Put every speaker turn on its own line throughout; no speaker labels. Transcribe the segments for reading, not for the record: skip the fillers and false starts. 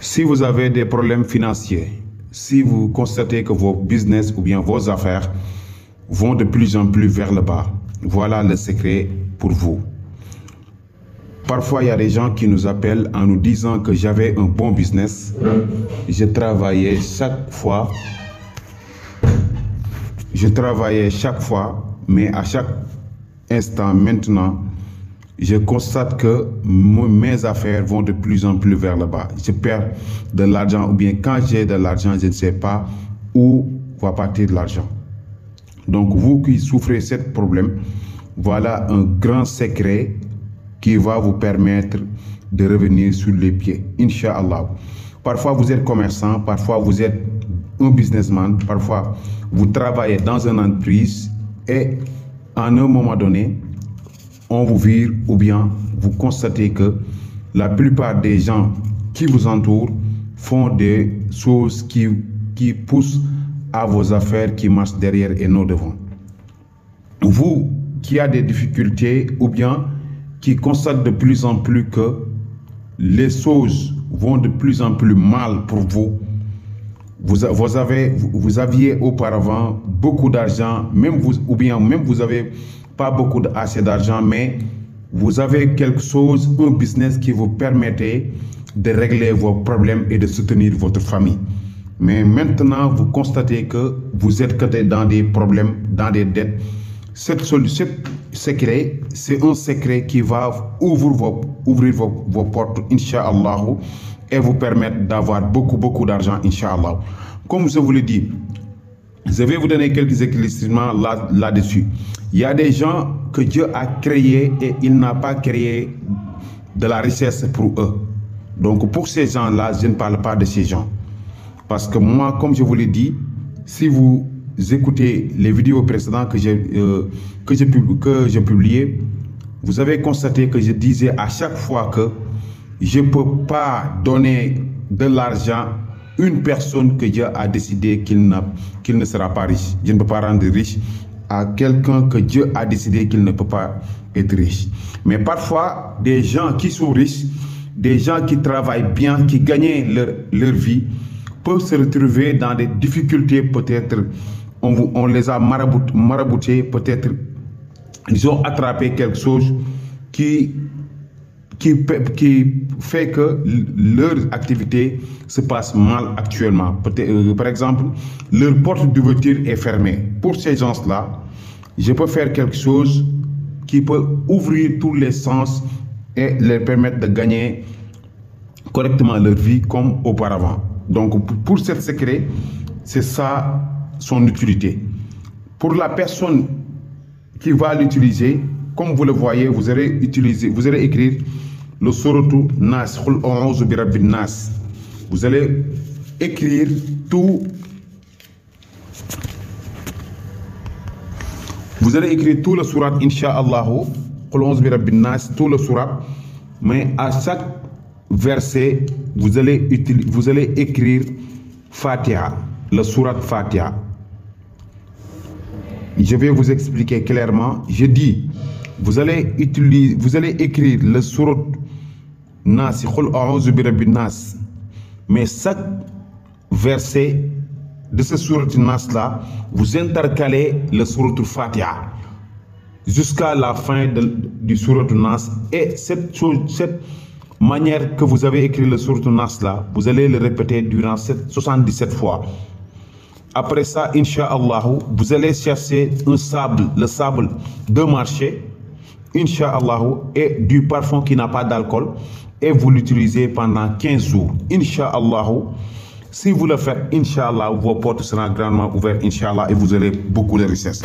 Si vous avez des problèmes financiers, si vous constatez que vos business ou bien vos affaires vont de plus en plus vers le bas, voilà le secret pour vous. Parfois, il y a des gens qui nous appellent en nous disant que j'avais un bon business. Je travaillais chaque fois, mais à chaque instant maintenant, je constate que mes affaires vont de plus en plus vers le bas. Je perds de l'argent ou bien quand j'ai de l'argent, je ne sais pas où va partir l'argent. Donc, vous qui souffrez de ce problème, voilà un grand secret qui va vous permettre de revenir sur les pieds, Inch'Allah. Parfois, vous êtes commerçant, parfois, vous êtes un businessman, parfois, vous travaillez dans une entreprise et à un moment donné, on vous vire ou bien vous constatez que la plupart des gens qui vous entourent font des choses qui poussent à vos affaires qui marchent derrière et non devant. Vous qui avez des difficultés ou bien qui constatent de plus en plus que les choses vont de plus en plus mal pour vous. Vous aviez auparavant beaucoup d'argent, ou bien vous n'avez pas assez d'argent, mais vous avez quelque chose, un business qui vous permettait de régler vos problèmes et de soutenir votre famille. Mais maintenant, vous constatez que vous êtes dans des problèmes, dans des dettes. Ce secret, c'est un secret qui va ouvrir vos portes, Inch'Allah, et vous permettre d'avoir beaucoup d'argent, Inch'Allah. Comme je vous l'ai dit, je vais vous donner quelques éclaircissements là-dessus. Il y a des gens que Dieu a créés et il n'a pas créé de la richesse pour eux. Donc pour ces gens-là, je ne parle pas de ces gens. Parce que moi, comme je vous l'ai dit, si vous écoutez les vidéos précédentes que j'ai publiées, vous avez constaté que je disais à chaque fois que je ne peux pas donner de l'argent à une personne que Dieu a décidé qu'il ne sera pas riche. Je ne peux pas rendre riche à quelqu'un que Dieu a décidé qu'il ne peut pas être riche. Mais parfois, des gens qui sont riches, des gens qui travaillent bien, qui gagnent leur vie, peuvent se retrouver dans des difficultés. Peut-être on les a maraboutés, peut-être ils ont attrapé quelque chose qui fait que leur activité se passe mal actuellement. Par exemple, leur porte d'ouverture est fermée. Pour ces gens-là, je peux faire quelque chose qui peut ouvrir tous les sens et leur permettre de gagner correctement leur vie comme auparavant. Donc, pour ce secret, c'est ça son utilité. Pour la personne qui va l'utiliser, comme vous le voyez, vous allez écrire le Sourate Nas, Qul a'udhu bi rabbin nas. Vous allez écrire tout. Vous allez écrire tout le surat, Inch'Allah, Qul a'udhu bi rabbin nas, tout le surat. Mais à chaque verset, vous allez écrire Fatiha, le surat Fatiha. Je vais vous expliquer clairement. Je dis, vous allez écrire le surat Nas, Qul a'udhu bi rabbin nas. Mais chaque verset de ce surat Nas là, vous intercalez le surat Fatiha jusqu'à la fin du surat Nas. Et cette manière que vous avez écrit le surat Nas là, vous allez le répéter durant 77 fois. Après ça, Inch'Allah, vous allez chercher le sable de marché, Inch'Allah, et du parfum qui n'a pas d'alcool, et vous l'utilisez pendant 15 jours. Inch'Allah, si vous le faites, Inch'Allah, vos portes seront grandement ouvertes, Inch'Allah, et vous aurez beaucoup de richesses.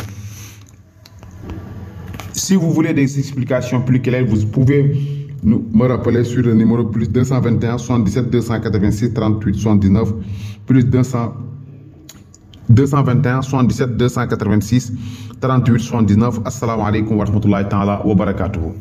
Si vous voulez des explications plus claires, vous pouvez me rappeler sur le numéro plus 221 77 286 38 79 plus 221 77 286 38 79. Assalamu alaikum wa rahmatullahi ta'ala wa barakatuhu.